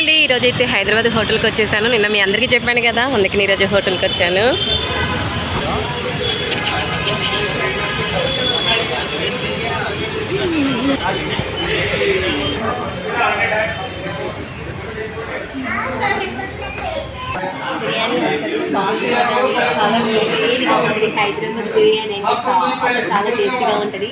అండి, ఈరోజైతే హైదరాబాద్ హోటల్కి వచ్చేసాను. నిన్న మీ అందరికీ చెప్పాను కదా, అందుకని ఈరోజు హోటల్కి వచ్చాను. బిర్యానీ వస్తుంది చాలా వేడిగా ఉంటుంది. హైదరాబాద్ బిర్యానీ అంటే చాలా టేస్టీగా ఉంటుంది.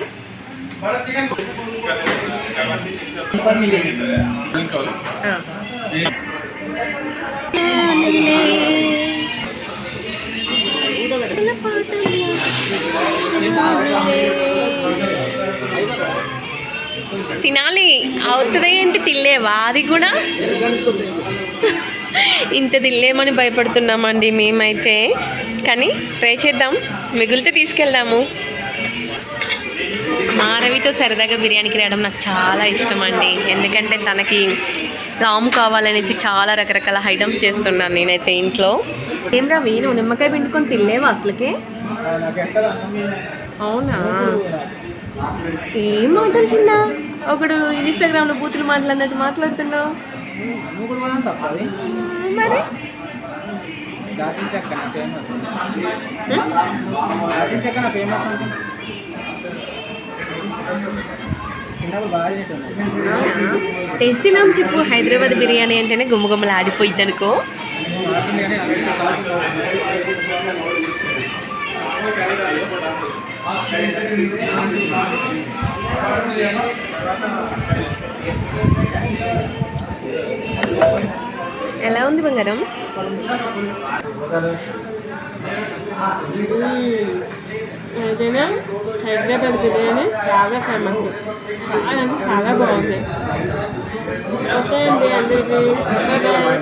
తినాలి అవుతుంది ఏంటి, తినలేవా? అది కూడా ఇంత తినలేమని భయపడుతున్నామండి మేమైతే. కానీ ట్రై చేద్దాం, మిగిలితే తీసుకెళ్దాము. మారవితో సరదాగా బిర్యానీకి రావడం నాకు చాలా ఇష్టం అండి. ఎందుకంటే తనకి రాము కావాలనేసి చాలా రకరకాల ఐటమ్స్ చేస్తున్నాను నేనైతే ఇంట్లో. ఏమ్రా వీను నిమ్మకాయ పిండుకొని తినలేవా అసలుకే? అవునా? ఏం మాటలు చిన్న, ఒకడు ఇన్స్టాగ్రామ్లో బూతులు మాట్లాడినట్టు మాట్లాడుతున్నావు. మరి టేస్టీ నాకు చెప్పు. హైదరాబాద్ బిర్యానీ అంటేనే గుమ్మగుమ్మలు ఆడిపోయింది అనుకో. ఎలా ఉంది బంగారం? ఏదైనా హైదరాబాద్ బిర్యానీ చాలా ఫేమస్, చాలా బాగుంది. ఓకే అండి, అందరికీ బాయ్.